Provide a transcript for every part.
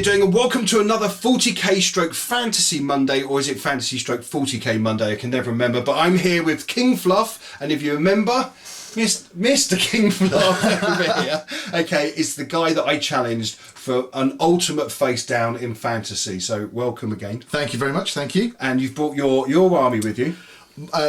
doing? And welcome to another 40k stroke fantasy Monday, or is it fantasy stroke 40k Monday? I can never remember, but I'm here with King Fluff, and if you remember, Mr. King Fluff over here, okay, is the guy that I challenged for an ultimate face down in fantasy. So welcome again. Thank you very much, thank you. And you've brought your army with you.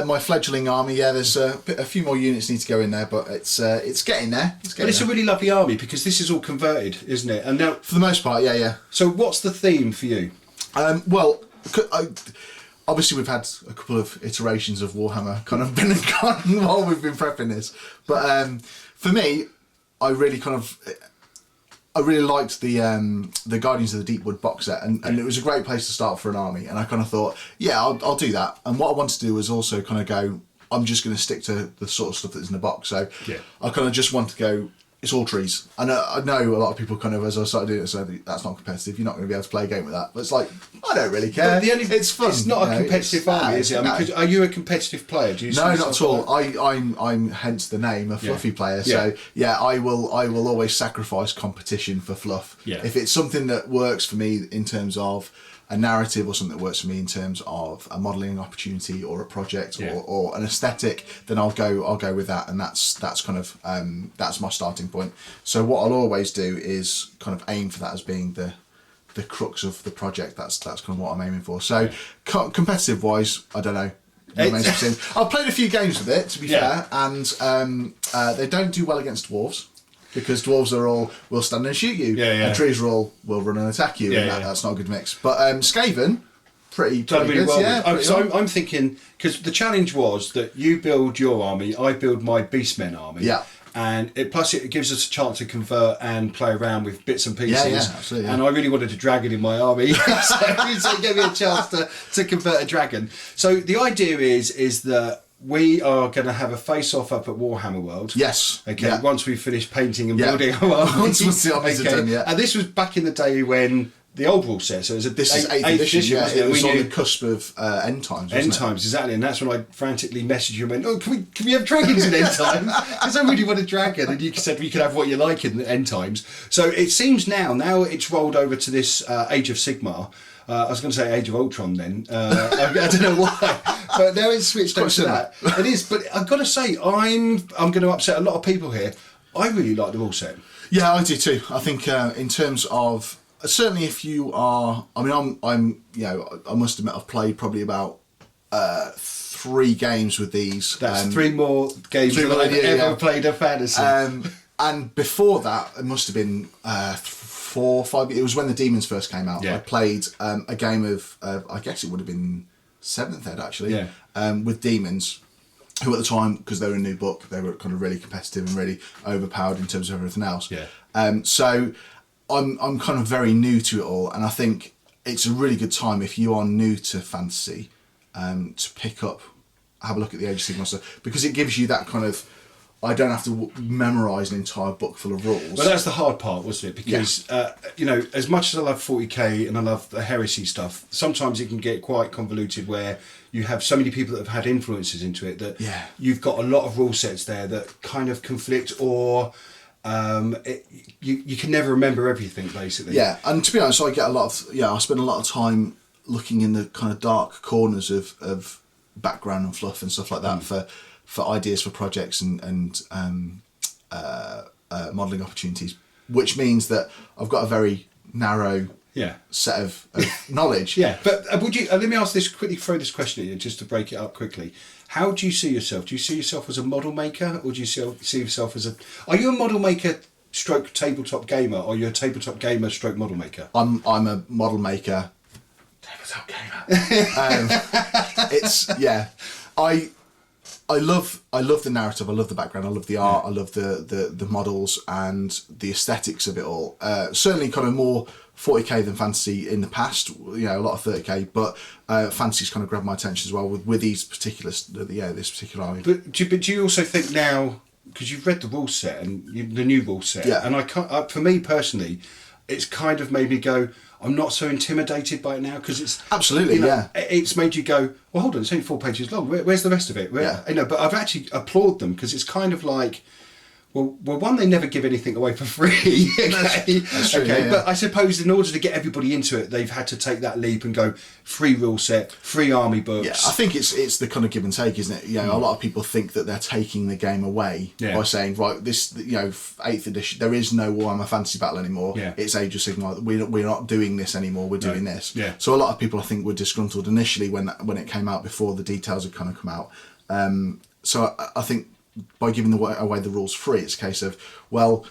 My fledgling army, yeah, there's a few more units need to go in there, but it's getting there. But it's a really lovely army because this is all converted, isn't it? And now, for the most part, yeah. So what's the theme for you? Obviously we've had a couple of iterations of Warhammer kind of been gone while we've been prepping this, but for me, I really liked the Guardians of the Deepwood box set, and it was a great place to start for an army. And I kind of thought, yeah, I'll do that. And what I wanted to do was also kind of go, I'm just going to stick to the sort of stuff that's in the box. So yeah. I kind of just want to go, it's all trees. I know a lot of people kind of, as I started doing it, said that's not competitive. You're not going to be able to play a game with that. But it's like, I don't really care. It's fun. It's not a competitive army, is it? I mean, are you a competitive player? Do you no, not at all. I'm hence the name, a fluffy player. So yeah, I will always sacrifice competition for fluff. Yeah. If it's something that works for me in terms of a narrative, or something that works for me in terms of a modelling opportunity or a project or an aesthetic, then I'll go with that, and that's kind of that's my starting point. So what I'll always do is kind of aim for that as being the crux of the project. That's kind of what I'm aiming for. So competitive wise, I don't know. I've played a few games with it, to be fair, and they don't do well against dwarves. Because dwarves will stand and shoot you, and trees will run and attack you, and that's not a good mix. But Skaven, pretty really good. Well, yeah. So I'm thinking, because the challenge was that you build your army, I build my Beastmen army. Yeah. And it gives us a chance to convert and play around with bits and pieces. Yeah, absolutely. And I really wanted a dragon in my army, so it gave me a chance to convert a dragon. So the idea is that we are going to have a face-off up at Warhammer World. Yes. Okay. Yeah. Once we finish painting and building our army. Once the armies are done, yeah. And this was back in the day when the old rule set. So it was this is 8th edition. Yeah, it was on the cusp of end times. End times, exactly. And that's when I frantically messaged you and went, "Oh, can we have dragons in end time? Because I really want a dragon." And you said we could have what you like in the end times. So it seems now it's rolled over to this Age of Sigmar. I was going to say Age of Ultron then. I don't know why, but now it's switched over to that. It is, but I've got to say, I'm going to upset a lot of people here. I really like the rule set. Yeah, I do too. I think in terms of certainly if you are, I mean, I'm I must admit I've played probably about 3 games with these. That's 3 more games than I've ever played a fantasy. And before that, it must have been 4 or 5. It was when the Demons first came out. I played a game of I guess it would have been 7th ed actually. With Demons, who at the time, because they were a new book, they were kind of really competitive and really overpowered in terms of everything else. So I'm kind of very new to it all, and I think it's a really good time if you are new to fantasy to pick up, have a look at the Age of Sigmar stuff, because it gives you that kind of, I don't have to memorise an entire book full of rules. Well, that's the hard part, wasn't it? Because, as much as I love 40k and I love the heresy stuff, sometimes it can get quite convoluted where you have so many people that have had influences into it that you've got a lot of rule sets there that kind of conflict, or you can never remember everything, basically. Yeah, and to be honest, I get a lot of, I spend a lot of time looking in the kind of dark corners of background and fluff and stuff like that for ideas for projects and modelling opportunities, which means that I've got a very narrow set of knowledge. But would you let me ask this quickly, throw this question at you just to break it up quickly. How do you see yourself? Do you see yourself as a model maker, or do you see yourself as are you a model maker stroke tabletop gamer, or are you a tabletop gamer stroke model maker? I'm a model maker tabletop gamer. I love the narrative, I love the background, I love the art, I love the models and the aesthetics of it all. Certainly kind of more 40k than fantasy in the past, a lot of 30k, but fantasy's kind of grabbed my attention as well with these particular, this particular army. But do you also think now, because you've read the rule set and the new rule set, and I can't, for me personally, it's kind of made me go, I'm not so intimidated by it now, because it's absolutely it's made you go, well, hold on, it's only 4 pages long. Where's the rest of it? But I've actually applauded them, because it's kind of like, Well, one, they never give anything away for free. Okay, that's true, okay. yeah. But I suppose in order to get everybody into it, they've had to take that leap and go free rule set, free army books. Yeah, I think it's the kind of give and take, isn't it? You know, a lot of people think that they're taking the game away by saying, right, this, you know, 8th edition, there is no Warhammer Fantasy Battle anymore. Yeah. It's Age of Sigmar. We're not doing this anymore. We're doing this. Yeah. So a lot of people, I think, were disgruntled initially when it came out, before the details had kind of come out. So I think by giving away the rules free, it's a case of, well,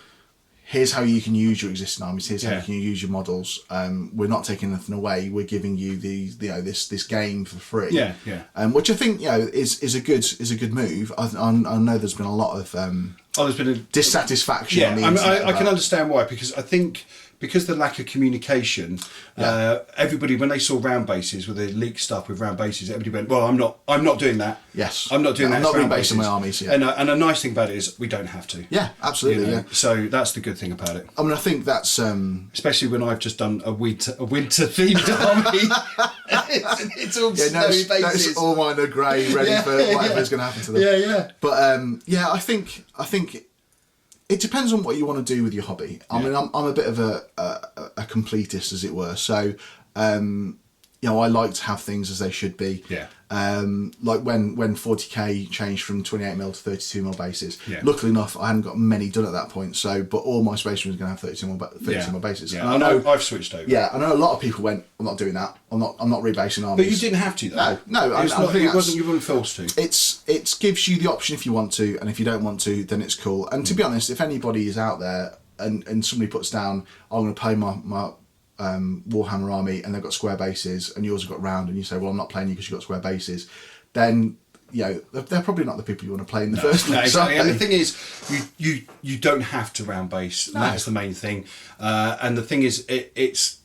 here's how you can use your existing armies. Here's how you can use your models. We're not taking anything away. We're giving you this game for free. Yeah, yeah. Which I think, you know, is a good move. I know there's been a lot of there's been a dissatisfaction. Yeah, on the internet I can understand why, because I think because the lack of communication, everybody, when they saw round bases, with the leaked stuff with round bases, everybody went, well, I'm not doing that. Yes. I'm not doing that. I'm not rebasing my armies. Yeah. And a nice thing about it is we don't have to. Yeah, absolutely. You know? Yeah. So that's the good thing about it. I mean, I think that's especially when I've just done a winter themed army. it's all snowy bases. That's all mine are grey, ready for whatever's going to happen to them. Yeah, yeah. But I think it depends on what you want to do with your hobby. I mean, I'm a bit of a completist, as it were. So, you know, I like to have things as they should be. Yeah. Like when 40k changed from 28mm to 32mm bases. Yeah. Luckily enough, I hadn't got many done at that point. So, but all my Space Marines were going to have 32mm bases. Yeah. And I know I've switched over. Yeah, I know a lot of people went, I'm not doing that. I'm not rebasing armies. But you didn't have to, though. No. You weren't forced to. It gives you the option if you want to, and if you don't want to, then it's cool. And to be honest, if anybody is out there and somebody puts down, I'm going to play my Warhammer army and they've got square bases and yours have got round, and you say, well, I'm not playing you because you've got square bases, then, you know, they're probably not the people you want to play in the first place. Exactly. And the thing is, you don't have to round base. No. That's the main thing. And the thing is, it's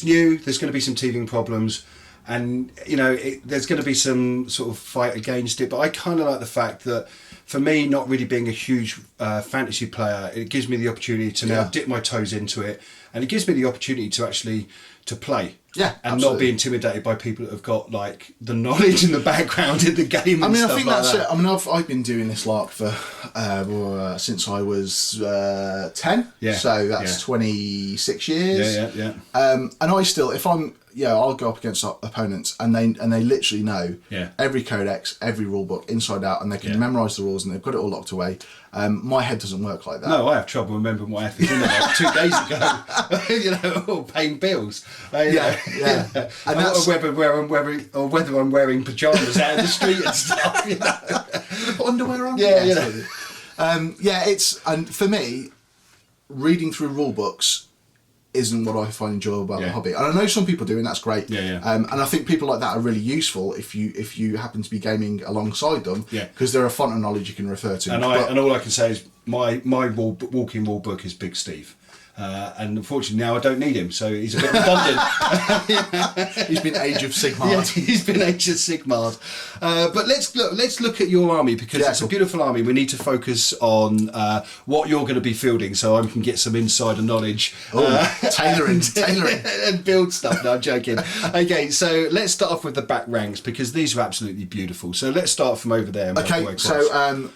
new. There's going to be some teething problems, and you know, there's going to be some sort of fight against it. But I kind of like the fact that, for me, not really being a huge fantasy player, it gives me the opportunity to now dip my toes into it, and it gives me the opportunity to actually to play. Yeah, and absolutely. not be intimidated by people that have got like the knowledge and the background in the game. And stuff, I think like that's that. it. I mean, I've been doing this lark for since I was 10. Yeah. So that's 26 years. Yeah. And I still, if I'm, I'll go up against opponents, and they literally know every codex, every rule book inside out, and they can memorise the rules, and they've got it all locked away. My head doesn't work like that. No, I have trouble remembering what I had for dinner like 2 days ago. Paying bills. And that's whether I'm wearing pajamas out in the street and stuff. Put underwear on. And for me, reading through rule books isn't what I find enjoyable about the hobby. And I know some people do, and that's great. And I think people like that are really useful if you happen to be gaming alongside them, because they're a font of knowledge you can refer to. And all I can say is my walking rule book is Big Steve. And unfortunately now I don't need him, so he's a bit redundant. He's been Age of Sigmar. Yeah, he's been Age of Sigmar. But let's look at your army, because it's a beautiful army. We need to focus on what you're going to be fielding, so I can get some insider knowledge. Tailoring and build stuff. No, I'm joking. Okay, so let's start off with the back ranks, because these are absolutely beautiful. So let's start from over there. Okay, so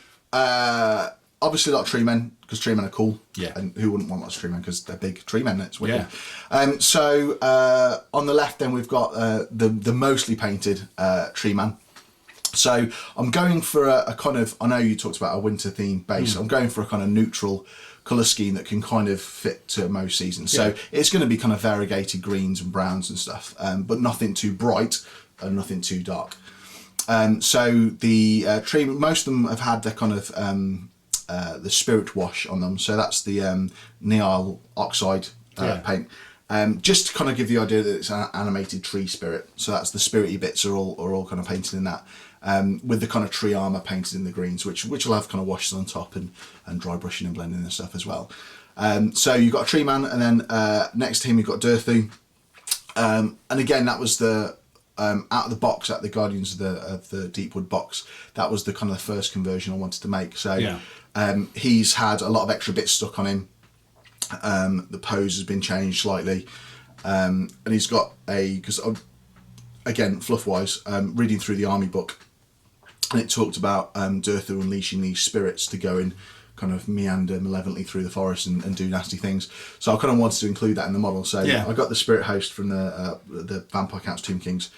obviously a lot of tree men, because tree men are cool. Yeah. And who wouldn't want lots of tree men, because they're big tree men, it's wicked. So on the left then we've got the mostly painted tree man. So I'm going for a kind of, I know you talked about a winter theme base, I'm going for a kind of neutral colour scheme that can kind of fit to most seasons. So it's going to be kind of variegated greens and browns and stuff, but nothing too bright and nothing too dark. So the tree, most of them have had their kind of the spirit wash on them, so that's the Neal oxide paint, just to kind of give you the idea that it's an animated tree spirit. So that's the spirity bits are all kind of painted in that, with the kind of tree armour painted in the greens, which will have kind of washes on top and dry brushing and blending and stuff as well. So you've got a tree man, and then next to him you've got Durthu, and again that was the out of the box at the Guardians of the Deepwood box. That was the kind of the first conversion I wanted to make. So he's had a lot of extra bits stuck on him. The pose has been changed slightly, and he's got because again, fluff wise, reading through the army book, and it talked about Durthu unleashing these spirits to go and kind of meander malevolently through the forest and do nasty things. So I kind of wanted to include that in the model. So I got the Spirit Host from the Vampire Counts Tomb Kings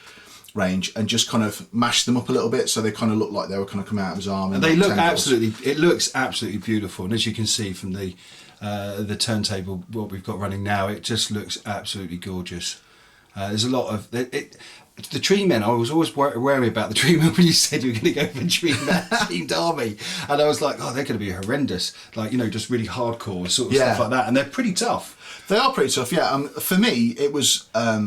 range and just kind of mashed them up a little bit so they kind of look like they were kind of coming out of his arm. And they look it looks absolutely beautiful. And as you can see from the turntable, what we've got running now, it just looks absolutely gorgeous. There's a lot of the tree men. I was always wary about the tree men when you said you were going to go for teamed army, and I was like, oh, they're going to be horrendous, like, you know, just really hardcore sort of stuff like that, and they're pretty tough. They are pretty tough, yeah. For me, it was a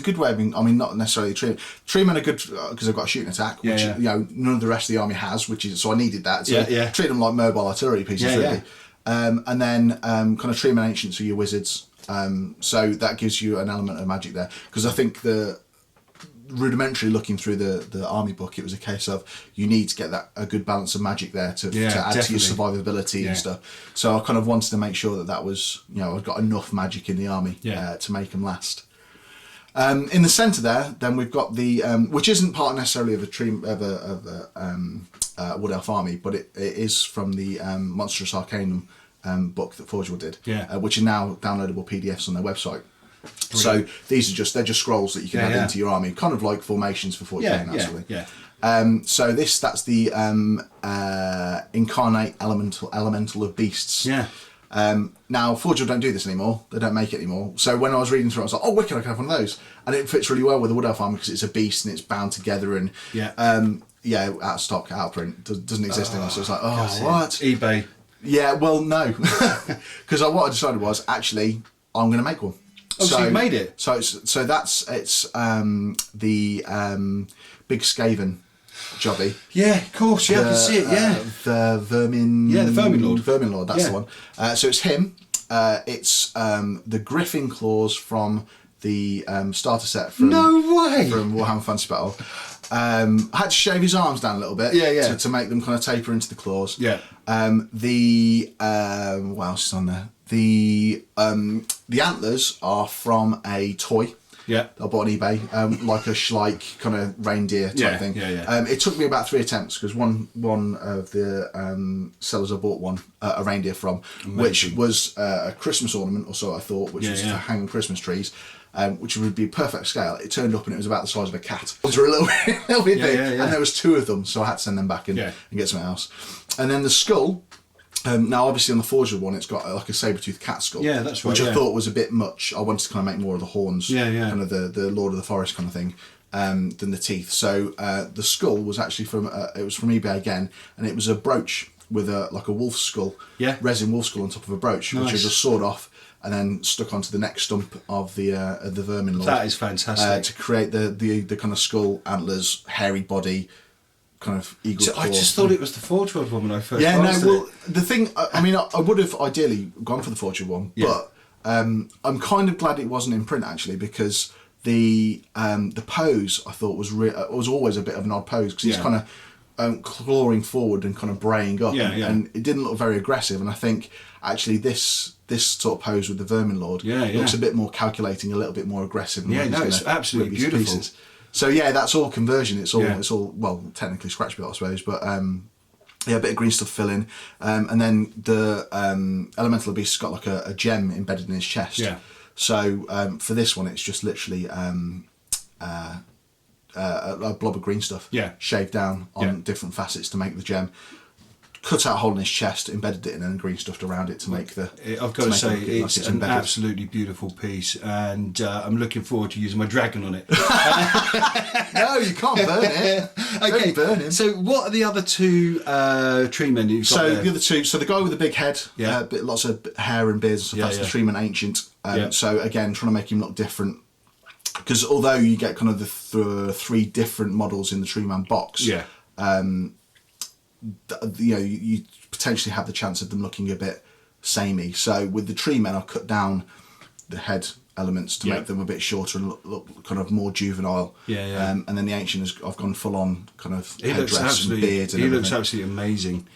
good way of being. I mean, not necessarily tree men are good because they've got a shooting attack, which you know none of the rest of the army has, which is so I needed that. So treat them like mobile artillery pieces, really. And then kind of tree men ancients are your wizards. So that gives you an element of magic there, because I think the rudimentary looking through the army book, it was a case of you need to get a good balance of magic there to add to your survivability and stuff. So I kind of wanted to make sure that was, you know, I've got enough magic in the army to make them last. In the centre there, then we've got the which isn't part necessarily of a Wood Elf army, but it is from the Monstrous Arcanum book that Forgeworld did, which are now downloadable PDFs on their website. Brilliant. So these are just scrolls that you can add into your army, kind of like formations for 40k and that sort of thing. So that's the incarnate elemental of beasts. Now Forgeworld don't do this anymore. They don't make it anymore. So when I was reading through it, I was like, oh, wicked, I can have one of those. And it fits really well with the Wood Elf army because it's a beast and it's bound together and out of stock, out of print, doesn't exist anymore. So it's like, oh, what? eBay. Yeah, well, no, because what I decided was actually I'm going to make one. Oh, so you've made it. So it's the big Skaven jobby. Yeah, of course. Yeah, I can see it. Yeah, the Vermin. Yeah, the Vermin Lord. Vermin Lord. That's the one. So it's him. It's the Griffin claws from the starter set from from Warhammer Fantasy Battle. I had to shave his arms down a little bit to make them kind of taper into the claws. What else is on there? The antlers are from a toy. I bought on eBay, like a Schleich kind of reindeer type thing. It took me about 3 attempts because one of the sellers I bought a reindeer from, which was a Christmas ornament or so I thought, which was for hanging Christmas trees. Which would be perfect scale. It turned up and it was about the size of a cat. Those were a little bit big, and there was 2 of them, so I had to send them back and get something else. And then the skull. Now, obviously, on the Forgeworld one, it's got like a saber-toothed cat skull. Yeah, that's right. Which I thought was a bit much. I wanted to kind of make more of the horns, kind of the Lord of the Forest kind of thing, than the teeth. So the skull was actually from eBay again, and it was a brooch with a wolf skull, resin wolf skull on top of a brooch, which I just sawed off and then stuck onto the neck stump of the Vermin Lord. That is fantastic. To create the kind of skull, antlers, hairy body, kind of eagle claw. I just thought it was the Forgeworld one when I first the thing, I mean, I would have ideally gone for the Forgeworld one, but I'm kind of glad it wasn't in print actually, because the pose I thought was always a bit of an odd pose, because he's kind of clawing forward and kind of braying up, and it didn't look very aggressive. And I think actually this sort of pose with the Vermin Lord looks a bit more calculating, a little bit more aggressive. It's absolutely beautiful. So that's all conversion. It's all well, technically scratch built, I suppose, but a bit of green stuff to fill in, and then the elemental beast's got like a gem embedded in his chest. So for this one, it's just literally a blob of green stuff shaved down on different facets to make the gem. Cut out a hole in his chest, embedded it in, and green stuffed around it to make the. I've got to say, it's an absolutely beautiful piece, and I'm looking forward to using my dragon on it. No, you can't burn it. Okay, don't burn him. So, what are the other 2 tree men you've got there? The other 2, so the guy with the big head, lots of hair and beards and stuff, that's the tree man ancient. So again, trying to make him look different. Because although you get kind of the 3 different models in the tree man box, you potentially have the chance of them looking a bit samey. So with the tree men, I've cut down the head elements to make them a bit shorter and look kind of more juvenile. And then the ancient I've gone full on kind of headdress and beard. And he looks absolutely amazing.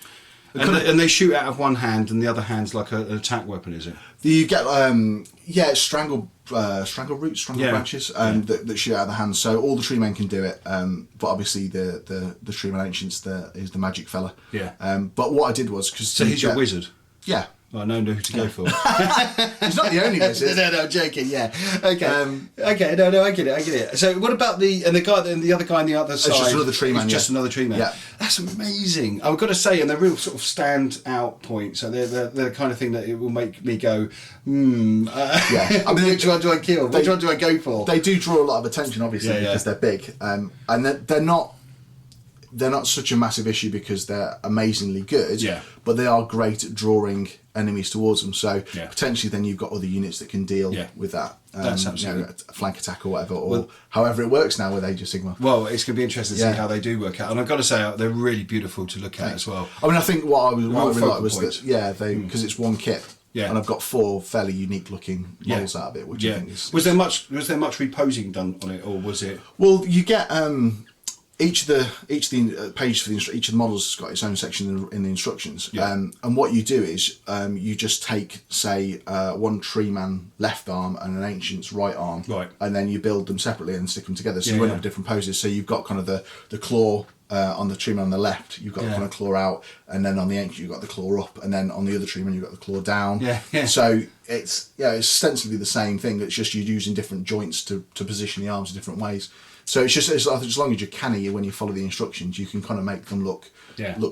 And they shoot out of one hand, and the other hand's like an attack weapon, is it? You get it's strangle strangle branches that shoot out of the hands. So all the tree men can do it, but obviously the tree men ancients is the magic fella. Yeah. But what I did was so he's your wizard. Yeah. Well, I know who to go for. He's not the only wizard. No, I'm joking. Yeah. Okay. Okay. No, I get it. So, what about the other guy on the other side? It's just another tree man. Just another tree man. Yeah. That's amazing. I've got to say, and they're real sort of stand out points. So they're the kind of thing that it will make me go, Yeah. I mean, which one do I kill? Which one do I go for? They do draw a lot of attention, obviously, because they're big, and they're not such a massive issue because they're amazingly good. Yeah. But they are great at drawing enemies towards them. So potentially, then you've got other units that can deal with that. That's absolutely a flank attack or whatever, or however it works now with Age of Sigmar. Well, it's going to be interesting to see how they do work out, and I've got to say they're really beautiful to look at as well. I mean, I think what I really liked was that because it's one kit. Yeah. And I've got 4 fairly unique looking models out of it, which I think is. Was there much reposing done on it, or was it? Well, you get each of the page for each of the models has got its own section in the instructions. Yeah. And what you do is you just take, say, one tree man left arm and an ancient's right arm, and then you build them separately and stick them together. So you run up different poses. So you've got kind of the claw. On the tree man on the left, you've got the kind of claw out, and then on the ancient, you've got the claw up, and then on the other tree man, you've got the claw down. So it's ostensibly the same thing. It's just you're using different joints to position the arms in different ways. So it's just as long as you're canny when you follow the instructions, you can kind of make them look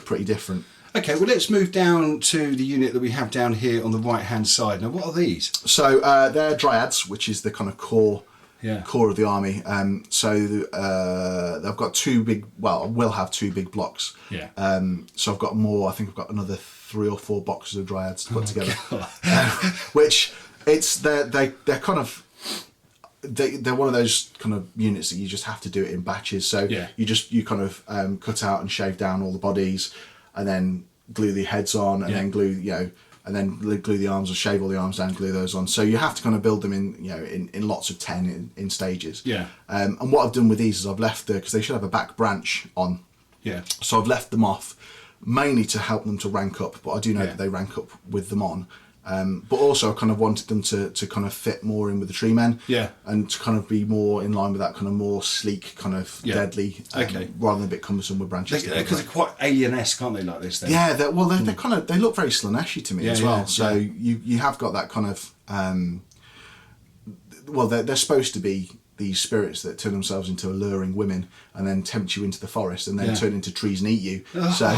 pretty different. Okay, well, let's move down to the unit that we have down here on the right hand side. Now, what are these? So they're dryads, which is the kind of core of the army. So I've got 2 big. Well, I will have 2 big blocks. Yeah. So I've got more. I think I've got another 3 or 4 boxes of dryads to put together. Which they're kind of. They're one of those kind of units that you just have to do it in batches. So you kind of cut out and shave down all the bodies, and then glue the heads on, and then glue and then glue the arms, or shave all the arms down, glue those on. So you have to kind of build them in lots of 10 in stages. Yeah. And what I've done with these is I've left because they should have a back branch on. Yeah. So I've left them off mainly to help them to rank up, but I do know that they rank up with them on. But also I kind of wanted them to kind of fit more in with the tree men, and to kind of be more in line with that kind of more sleek, kind of deadly, rather than a bit cumbersome with branches. Because they're quite alien-esque, aren't they, like this? Then? Yeah, they're kind of, they look very Slaanesh-y to me as well. Yeah. So you have got that kind of, they're supposed to be these spirits that turn themselves into alluring women and then tempt you into the forest and then turn into trees and eat you. So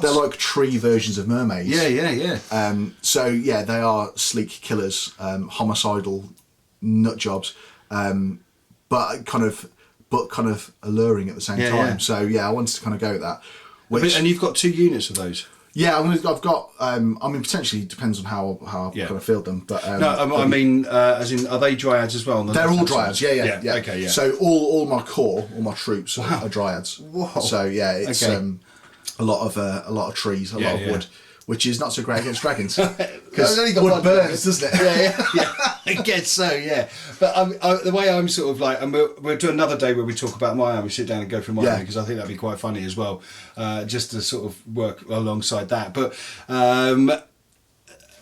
they're like tree versions of mermaids. So they are sleek killers, homicidal nut jobs, but kind of alluring at the same time. So I wanted to kind of go with that. And you've got 2 units of those. Yeah, I've got. I mean, potentially it depends on how I kind of field them. But no, I mean, as in, are they dryads as well? They're all dryads. Yeah. Okay, yeah. So all my core, all my troops are dryads. Whoa. So it's a lot of trees, a lot of wood, which is not so great against dragons because wood burns, doesn't it? I guess so. Yeah, but the way I'm sort of like, and we'll do another day where we talk about my army, sit down and go through my army, because I think that'd be quite funny as well, just to sort of work alongside that. But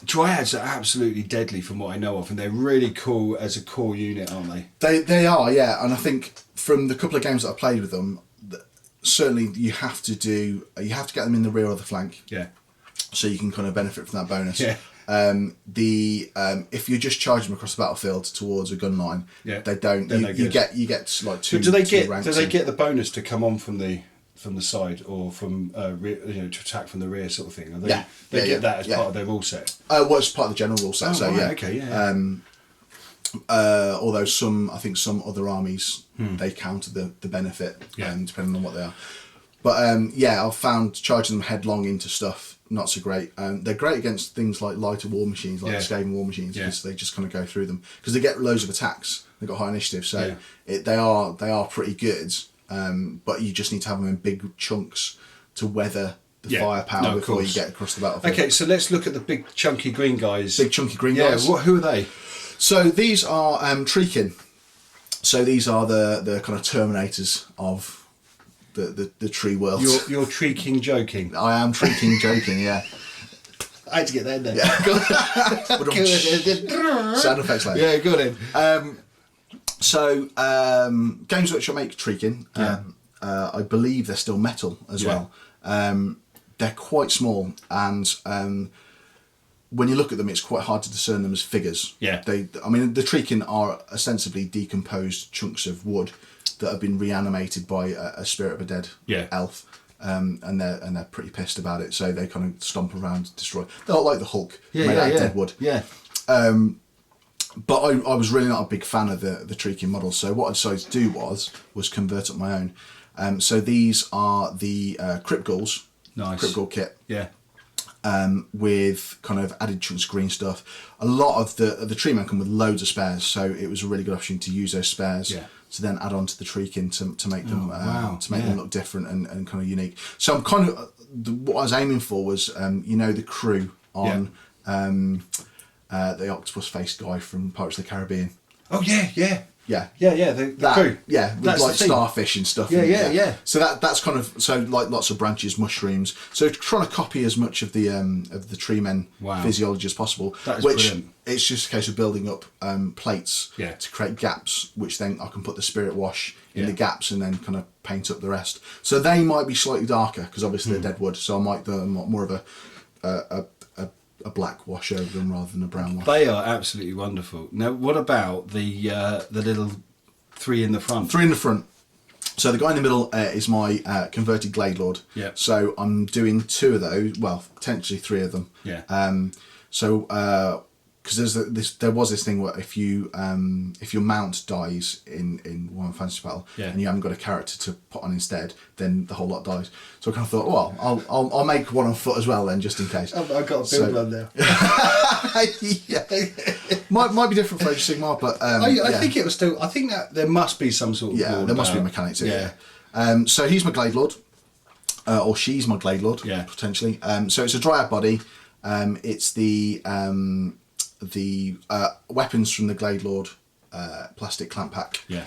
dryads are absolutely deadly from what I know of, and they're really cool as a core unit, aren't they? They are, yeah. And I think from the couple of games that I played with them, certainly you have to get them in the rear or the flank. Yeah. So you can kind of benefit from that bonus. Yeah. If you just charge them across the battlefield towards a gun line, they don't. You get like 2. But do they get the bonus to come on from the side, or from rear, to attack from the rear, sort of thing? They get that as part of their rule set. Well, it's part of the general rule set. Okay, yeah. Although I think some other armies they counter the benefit, depending on what they are. But I've found charging them headlong into stuff not so great. They're great against things like lighter war machines, like Skaven war machines, because they just kind of go through them because they get loads of attacks. They've got high initiative, so they are pretty good. But you just need to have them in big chunks to weather the firepower before you get across the battlefield. Okay, so let's look at the big chunky green guys. Big chunky green guys. Who are they? So these are Treekin. So these are the kind of terminators of the tree world. You're Tree King joking. I am Tree King joking, yeah. I had to get that in there. Yeah. Sound effects later. Yeah, go on in. Games Workshop make Treekin. I believe they're still metal as well. They're quite small, and when you look at them, it's quite hard to discern them as figures. Yeah. The Treekin are ostensibly decomposed chunks of wood that have been reanimated by a spirit of a dead elf. And they're pretty pissed about it, so they kind of stomp around, destroy. They're not like the Hulk, made out of dead wood. Yeah. But I was really not a big fan of the Treekin models, so what I decided to do was convert up my own. So these are the Crypt Ghouls. Nice. Crypt Ghoul kit. Yeah. With kind of added chunks of green stuff. A lot of the tree men come with loads of spares, so it was a really good option to use those spares to then add on to the Treekin to make them them look different and kind of unique. So I'm kind of what I was aiming for was the crew on the octopus faced guy from Pirates of the Caribbean. Oh yeah. The crew. Yeah, with that's like starfish and stuff. Yeah. So that's kind of like lots of branches, mushrooms. So trying to copy as much of the tree men physiology as possible. That is brilliant. It's just a case of building up plates to create gaps, which then I can put the spirit wash in the gaps and then kind of paint up the rest. So they might be slightly darker because obviously they're dead wood. So I might do more of a black wash over them rather than a brown wash. They are absolutely wonderful. Now, what about the little three in the front? Three in the front. So the guy in the middle is my converted Glade Lord. Yeah. So I'm doing two of those. Well, potentially three of them. Yeah. Because there was this thing where if your mount dies in Warhammer Fantasy Battle and you haven't got a character to put on instead, then the whole lot dies. So I kind of thought, well, I'll make one on foot as well then, just in case. I've got a build one now. might be different for Age of Sigmar, but I think it was still. I think that there must be some sort of there must be a mechanic to it. Yeah. So he's my Glade Lord, or she's my Glade Lord, potentially. So it's a Dryad body. It's the weapons from the Glade Lord plastic clamp pack. Yeah.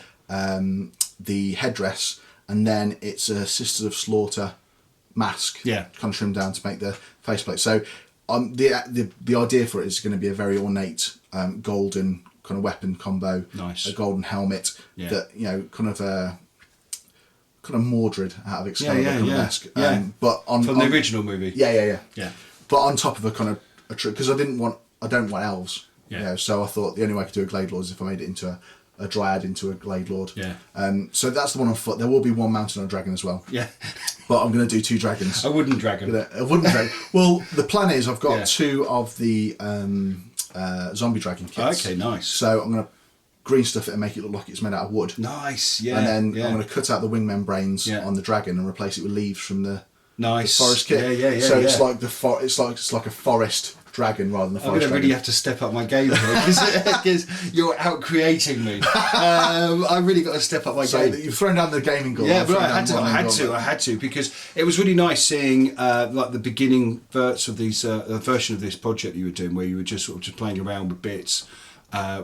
The headdress, and then it's a Sisters of Slaughter mask. Yeah. Kind of trimmed down to make the faceplate. So the idea for it is going to be a very ornate golden kind of weapon combo. Nice. A golden helmet that kind of Mordred out of Excalibur-esque. But from the original movie. Yeah. But on top of a kind of a trick, because I don't want elves. Yeah. So I thought the only way I could do a Glade Lord is if I made it into a Dryad into a Glade Lord. Yeah. So that's the one on foot. There will be one mounted on a dragon as well. Yeah. But I'm going to do two dragons. A wooden dragon. A wooden dragon. Well, the plan is I've got two of the zombie dragon kits. Okay, nice. So I'm going to green stuff it and make it look like it's made out of wood. Nice, yeah. And then I'm going to cut out the wing membranes on the dragon and replace it with leaves from the forest kit. Yeah. So it's like it's like a forest dragon rather than a forest dragon. I'm going to really have to step up my game here because you're out creating me. I really got to step up my game. So you've thrown down the gaming goal. Yeah, but I had to because it was really nice seeing like the beginning version of this project that you were doing, where you were just sort of just playing around with bits.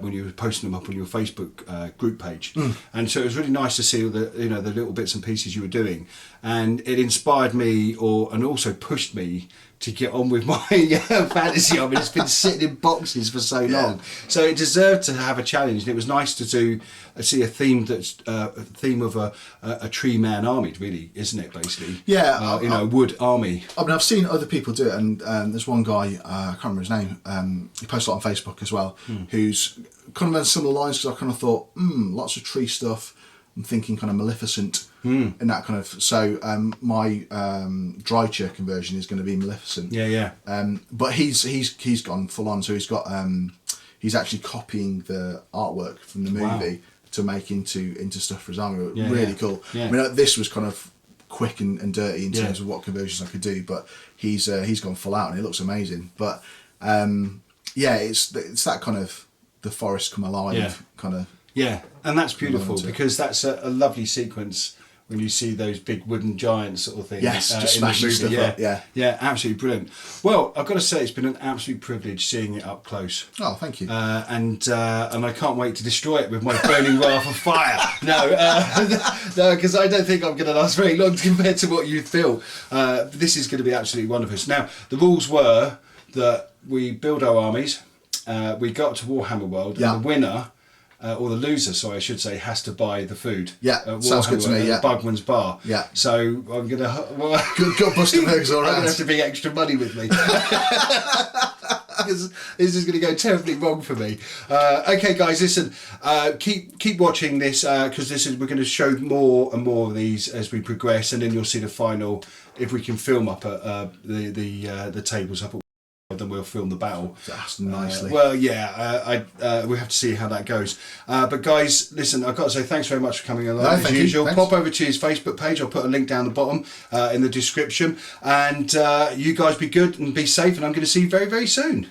When you were posting them up on your Facebook group page, and so it was really nice to see all the the little bits and pieces you were doing, and it inspired me and also pushed me to get on with my fantasy. I mean, it's been sitting in boxes for so long, so it deserved to have a challenge. And it was nice to see a theme that's a theme of a tree man army, really, isn't it? Basically, a wood army. I mean, I've seen other people do it, and there's one guy I can't remember his name. He posts a lot on Facebook as well, who's kind of on similar lines. Because I kind of thought, lots of tree stuff. I'm thinking kind of Maleficent in that kind of. So my Drycha conversion is going to be Maleficent. Yeah. But he's gone full on. So he's got he's actually copying the artwork from the movie to make into stuff for his army. Really cool. Yeah. I mean, this was kind of quick and dirty in terms of what conversions I could do, but he's gone full out and it looks amazing. But it's that kind of the forest come alive kind of. Yeah, and that's beautiful because that's a lovely sequence when you see those big wooden giants sort of things. Yes, just smashing stuff up. Yeah, absolutely brilliant. Well, I've got to say it's been an absolute privilege seeing it up close. Oh, thank you. And I can't wait to destroy it with my burning wrath of fire. No, because I don't think I'm going to last very long compared to what you feel. This is going to be absolutely wonderful. Now, the rules were that we build our armies. We go up to Warhammer World, and the winner. Or the loser, sorry, I should say, has to buy the food. Yeah, sounds good to me. Yeah, Bugman's Bar. Yeah. So I'm gonna. Well, good Buster Burgers all right. I'm gonna have to bring extra money with me because this is going to go terribly wrong for me. Okay, guys, listen. Keep watching this because we're going to show more and more of these as we progress, and then you'll see the final. If we can film up at the tables up at. Then we'll film the battle. That's nicely. Well, yeah, we have to see how that goes. But guys, listen, I've got to say thanks very much for coming along as usual. Pop over to his Facebook page. I'll put a link down the bottom in the description. And you guys be good and be safe. And I'm going to see you very, very soon.